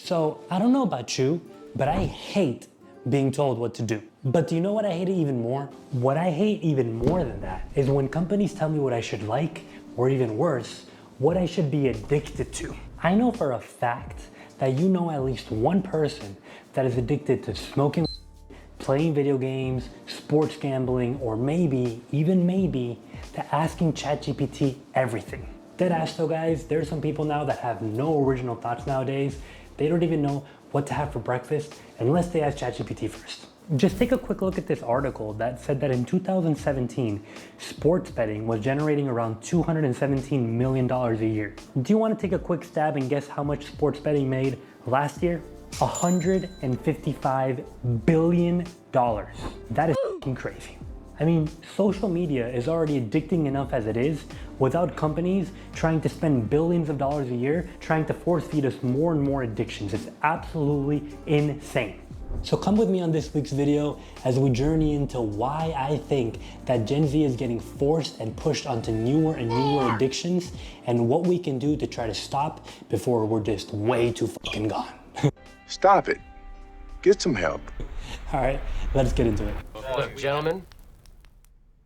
So I don't know about you, but I hate being told what to do. But do you know what I hate even more? What I hate even more than that is when companies tell me what I should like, or even worse, what I should be addicted to. I know for a fact that you know at least one person that is addicted to smoking, playing video games, sports gambling, or maybe, even maybe, to asking ChatGPT everything. Deadass though, guys, there's some people now that have no original thoughts nowadays. They don't even know what to have for breakfast unless they ask ChatGPT first. Just take a quick look at this article that said that in 2017, sports betting was generating around $217 million a year. Do you want to take a quick stab and guess how much sports betting made last year? $155 billion. That is f***ing crazy. I mean, social media is already addicting enough as it is without companies trying to spend billions of dollars a year trying to force feed us more and more addictions. It's absolutely insane. So come with me on this week's video as we journey into why I think that Gen Z is getting forced and pushed onto newer and newer addictions and what we can do to try to stop before we're just way too fucking gone. Stop it. Get some help. All right, let's get into it. Look, gentlemen,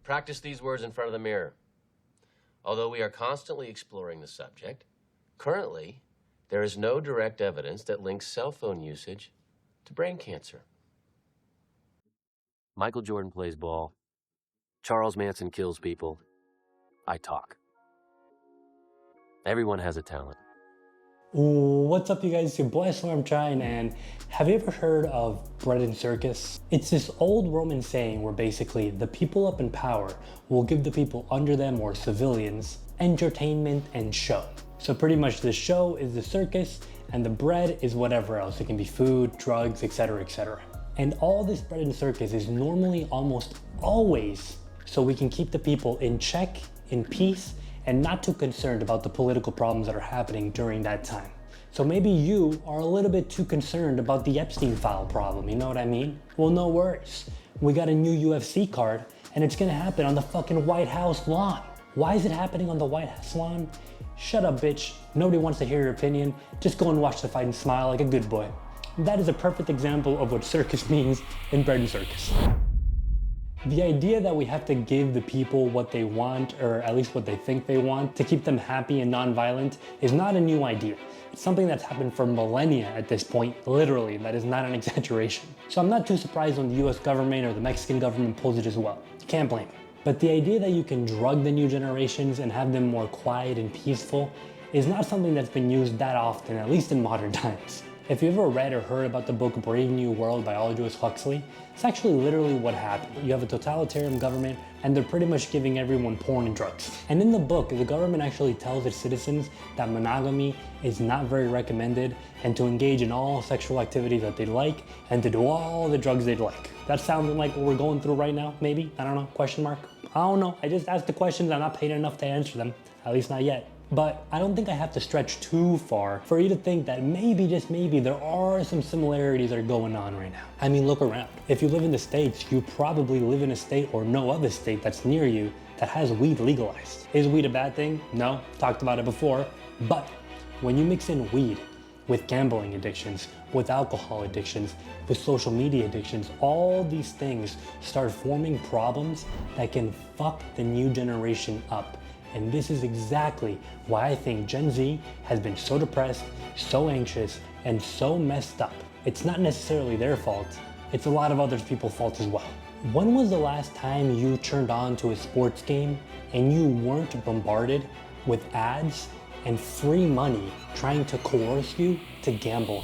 practice these words in front of the mirror. Although we are constantly exploring the subject, currently, there is no direct evidence that links cell phone usage to brain cancer. Michael Jordan plays ball. Charles Manson kills people. I talk. Everyone has a talent. What's up, you guys? It's your boy Stormshine, and have you ever heard of bread and circus? It's this old Roman saying where basically the people up in power will give the people under them, or civilians, entertainment and show. So pretty much the show is the circus and the bread is whatever else. It can be food, drugs, etc., etc. And all this bread and circus is normally almost always so we can keep the people in check, in peace, and not too concerned about the political problems that are happening during that time. So maybe you are a little bit too concerned about the Epstein file problem, you know what I mean? Well, no worries. We got a new UFC card and it's gonna happen on the fucking White House lawn. Why is it happening on the White House lawn? Shut up, bitch. Nobody wants to hear your opinion. Just go and watch the fight and smile like a good boy. That is a perfect example of what circus means in bread and circus. The idea that we have to give the people what they want, or at least what they think they want, to keep them happy and non-violent is not a new idea. It's something that's happened for millennia at this point, literally. That is not an exaggeration. So I'm not too surprised when the US government or the Mexican government pulls it as well. You can't blame them. But the idea that you can drug the new generations and have them more quiet and peaceful is not something that's been used that often, at least in modern times. If you ever read or heard about the book Brave New World by Aldous Huxley, it's actually literally what happened. You have a totalitarian government and they're pretty much giving everyone porn and drugs. And in the book, the government actually tells its citizens that monogamy is not very recommended and to engage in all sexual activities that they like and to do all the drugs they'd like. That sounding like what we're going through right now, maybe? I don't know, question mark? I don't know, I just asked the questions, I'm not paid enough to answer them, at least not yet. But I don't think I have to stretch too far for you to think that maybe, just maybe, there are some similarities that are going on right now. I mean, look around. If you live in the States, you probably live in a state or know of a state that's near you that has weed legalized. Is weed a bad thing? No, talked about it before. But when you mix in weed with gambling addictions, with alcohol addictions, with social media addictions, all these things start forming problems that can fuck the new generation up. And this is exactly why I think Gen Z has been so depressed, so anxious, and so messed up. It's not necessarily their fault, it's a lot of other people's fault as well. When was the last time you turned on to a sports game and you weren't bombarded with ads and free money trying to coerce you to gamble?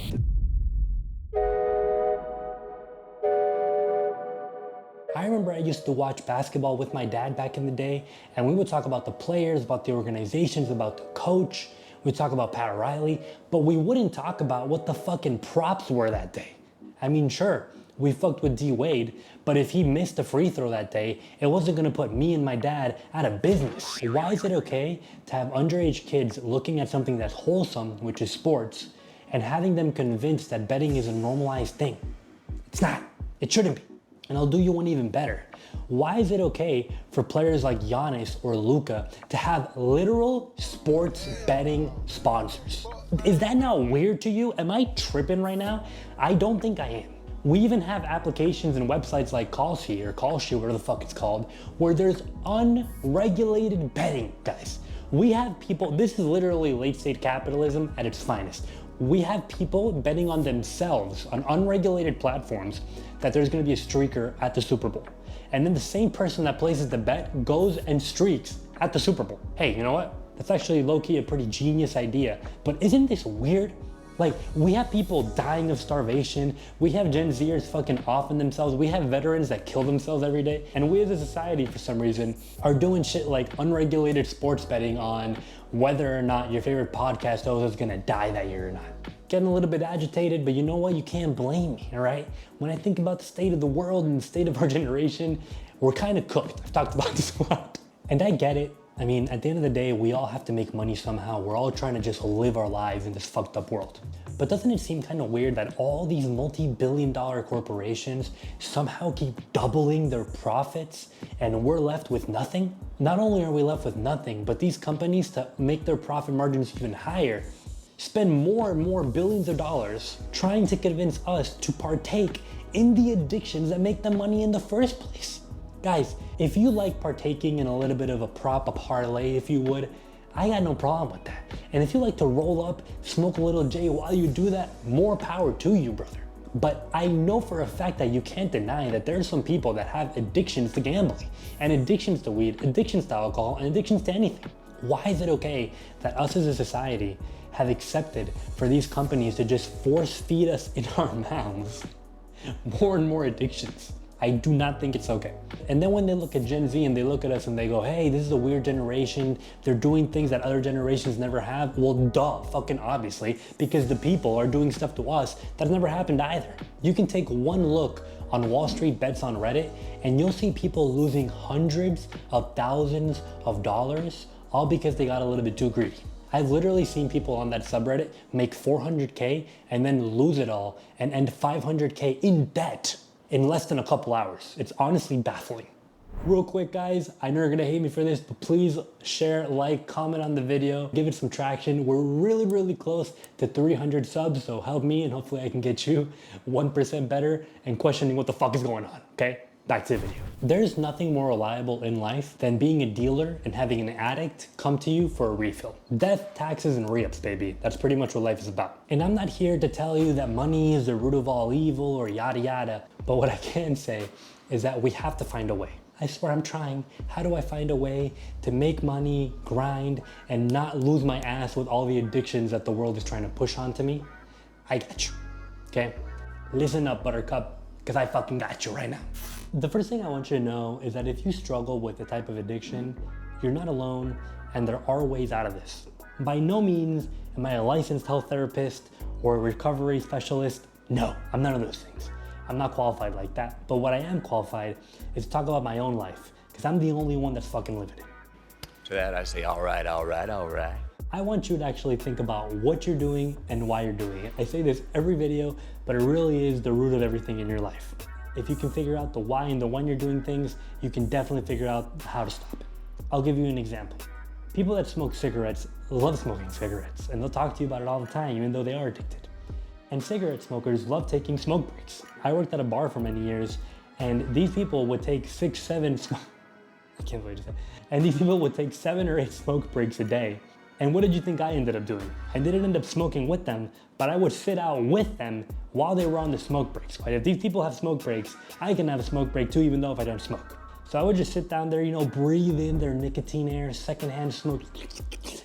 I remember I used to watch basketball with my dad back in the day, and we would talk about the players, about the organizations, about the coach. We'd talk about Pat Riley, but we wouldn't talk about what the fucking props were that day. I mean, sure, we fucked with D Wade, but if he missed a free throw that day, it wasn't gonna put me and my dad out of business. Why is it okay to have underage kids looking at something that's wholesome, which is sports, and having them convinced that betting is a normalized thing? It's not. It shouldn't be. And I'll do you one even better. Why is it okay for players like Giannis or Luka to have literal sports betting sponsors? Is that not weird to you? Am I tripping right now? I don't think I am. We even have applications and websites like Kalshi or Kalshi, whatever the fuck it's called, where there's unregulated betting, guys. We have people, this is literally late stage capitalism at its finest. We have people betting on themselves on unregulated platforms that there's gonna be a streaker at the Super Bowl. And then the same person that places the bet goes and streaks at the Super Bowl. Hey, you know what? That's actually low-key a pretty genius idea, but isn't this weird? Like, we have people dying of starvation, we have Gen Zers fucking offing themselves, we have veterans that kill themselves every day, and we as a society, for some reason, are doing shit like unregulated sports betting on whether or not your favorite podcast host is gonna die that year or not. Getting a little bit agitated, but you know what? You can't blame me, all right? When I think about the state of the world and the state of our generation, we're kind of cooked. I've talked about this a lot. And I get it. I mean, at the end of the day, we all have to make money somehow. We're all trying to just live our lives in this fucked up world. But doesn't it seem kind of weird that all these multi-billion-dollar corporations somehow keep doubling their profits and we're left with nothing? Not only are we left with nothing, but these companies, to make their profit margins even higher, spend more and more billions of dollars trying to convince us to partake in the addictions that make them money in the first place. Guys, if you like partaking in a little bit of a parlay, if you would, I got no problem with that. And if you like to roll up, smoke a little J while you do that, more power to you, brother. But I know for a fact that you can't deny that there's some people that have addictions to gambling, and addictions to weed, addictions to alcohol, and addictions to anything. Why is it okay that us as a society have accepted for these companies to just force feed us in our mouths more and more addictions? I do not think it's okay. And then when they look at Gen Z and they look at us and they go, hey, this is a weird generation, they're doing things that other generations never have. Well, duh, fucking obviously, because the people are doing stuff to us that's never happened either. You can take one look on Wall Street bets on Reddit and you'll see people losing hundreds of thousands of dollars all because they got a little bit too greedy. I've literally seen people on that subreddit make 400K and then lose it all and end 500K in debt in less than a couple hours. It's honestly baffling. Real quick, guys, I know you're gonna hate me for this, but please share, like, comment on the video, give it some traction. We're really, really close to 300 subs, so help me and hopefully I can get you 1% better and questioning what the fuck is going on, okay? Back to the video. There's nothing more reliable in life than being a dealer and having an addict come to you for a refill. Death, taxes, and re-ups, baby. That's pretty much what life is about. And I'm not here to tell you that money is the root of all evil or yada yada, but what I can say is that we have to find a way. I swear I'm trying. How do I find a way to make money, grind, and not lose my ass with all the addictions that the world is trying to push onto me? I got you, okay? Listen up, buttercup, because I fucking got you right now. The first thing I want you to know is that if you struggle with the type of addiction, you're not alone and there are ways out of this. By no means am I a licensed health therapist or a recovery specialist. No, I'm none of those things. I'm not qualified like that. But what I am qualified is to talk about my own life because I'm the only one that's fucking living it. To that I say, all right, all right, all right. I want you to actually think about what you're doing and why you're doing it. I say this every video, but it really is the root of everything in your life. If you can figure out the why and the when you're doing things, you can definitely figure out how to stop it. I'll give you an example. People that smoke cigarettes love smoking cigarettes, and they'll talk to you about it all the time, even though they are addicted. And cigarette smokers love taking smoke breaks. I worked at a bar for many years, and these people would take 6, 7, I can't believe that. And these people would take 7 or 8 smoke breaks a day. And what did you think I ended up doing? I didn't end up smoking with them, but I would sit out with them while they were on the smoke breaks. Right? If these people have smoke breaks, I can have a smoke break too, even though if I don't smoke. So I would just sit down there, you know, breathe in their nicotine air, secondhand smoke,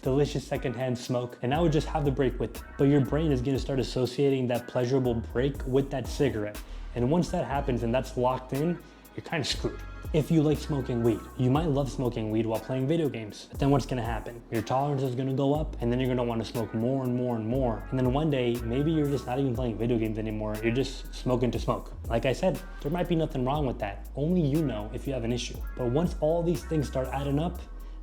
delicious secondhand smoke, and I would just have the break with them. But your brain is gonna start associating that pleasurable break with that cigarette. And once that happens and that's locked in, you're kind of screwed. If you like smoking weed, you might love smoking weed while playing video games. But then what's gonna happen? Your tolerance is gonna go up and then you're gonna wanna smoke more and more and more. And then one day, maybe you're just not even playing video games anymore. You're just smoking to smoke. Like I said, there might be nothing wrong with that. Only you know if you have an issue. But once all these things start adding up,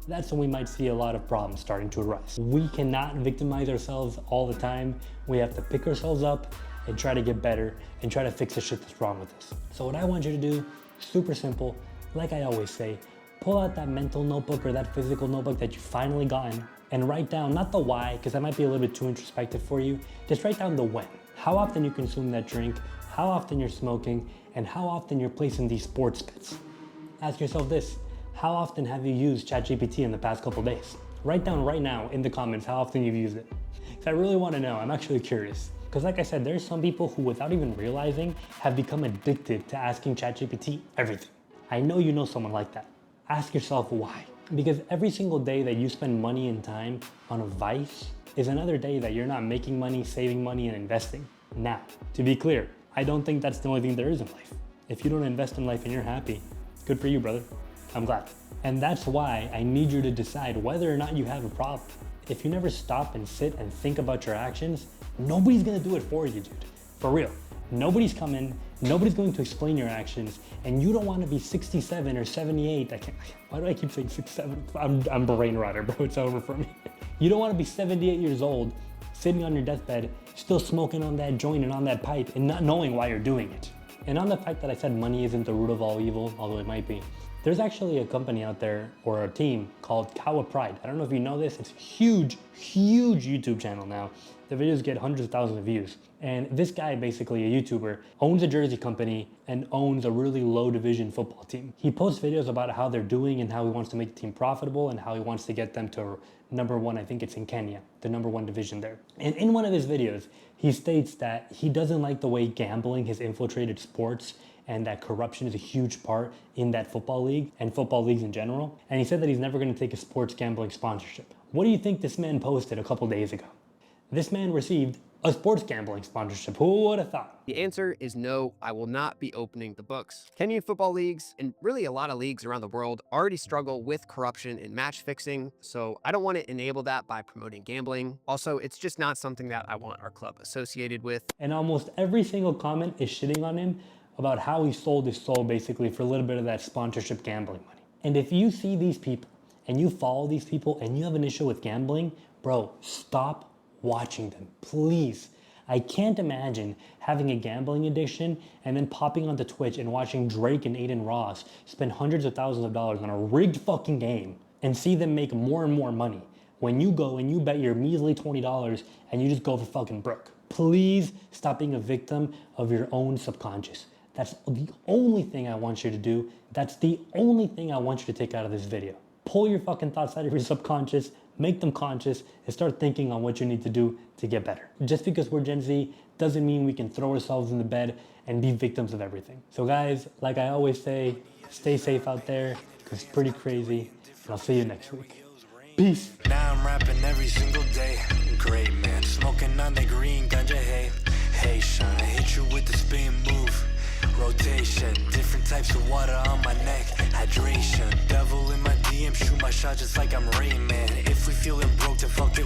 that's when we might see a lot of problems starting to arise. We cannot victimize ourselves all the time. We have to pick ourselves up and try to get better and try to fix the shit that's wrong with us. So what I want you to do, super simple, like I always say, pull out that mental notebook or that physical notebook that you finally gotten and write down, not the why, because that might be a little bit too introspective for you, just write down the when. How often you consume that drink, how often you're smoking, and how often you're placing these sports bets. Ask yourself this, how often have you used ChatGPT in the past couple days? Write down right now in the comments how often you've used it. Because I really want to know, I'm actually curious. Because like I said, there's some people who, without even realizing, have become addicted to asking ChatGPT everything. I know you know someone like that. Ask yourself why. Because every single day that you spend money and time on a vice is another day that you're not making money, saving money, and investing. Now, to be clear, I don't think that's the only thing there is in life. If you don't invest in life and you're happy, good for you, brother. I'm glad. And that's why I need you to decide whether or not you have a problem. If you never stop and sit and think about your actions, nobody's gonna do it for you, dude. For real. Nobody's coming, nobody's going to explain your actions, and you don't want to be 67 or 78. Why do I keep saying 67? I'm brain rotter, bro. It's over for me. You don't want to be 78 years old, sitting on your deathbed, still smoking on that joint and on that pipe, and not knowing why you're doing it. And on the fact that I said money isn't the root of all evil, although it might be, there's actually a company out there, or a team, called Cow of Pride. I don't know if you know this. It's a huge, huge YouTube channel now. The videos get hundreds of thousands of views. And this guy, basically a YouTuber, owns a jersey company and owns a really low division football team. He posts videos about how they're doing and how he wants to make the team profitable and how he wants to get them to #1, I think it's in Kenya, the #1 division there. And in one of his videos, he states that he doesn't like the way gambling has infiltrated sports and that corruption is a huge part in that football league and football leagues in general. And he said that he's never gonna take a sports gambling sponsorship. What do you think this man posted a couple days ago? This man received a sports gambling sponsorship. Who would have thought? The answer is no, I will not be opening the books. Kenyan football leagues, and really a lot of leagues around the world, already struggle with corruption and match fixing, so I don't want to enable that by promoting gambling. Also, it's just not something that I want our club associated with. And almost every single comment is shitting on him about how he sold his soul basically for a little bit of that sponsorship gambling money. And if you see these people and you follow these people and you have an issue with gambling, bro, stop watching them, please. I can't imagine having a gambling addiction and then popping onto Twitch and watching Drake and Aiden Ross spend hundreds of thousands of dollars on a rigged fucking game and see them make more and more money when you go and you bet your measly $20 and you just go for fucking broke. Please stop being a victim of your own subconscious. That's the only thing I want you to do. That's the only thing I want you to take out of this video. Pull your fucking thoughts out of your subconscious, make them conscious, and start thinking on what you need to do to get better. Just because we're Gen Z doesn't mean we can throw ourselves in the bed and be victims of everything. So guys, like I always say, stay safe out there, because it's pretty crazy, and I'll see you next week. Peace. Now I'm rapping every single day. Great man, smoking on the green ganja, hey. Hey, Sean, I hit you with the spin move. Rotation, different types of water on my neck. Hydration, devil in my DM, shoot my shot just like I'm Rain Man. If we feeling broke, then fuck it.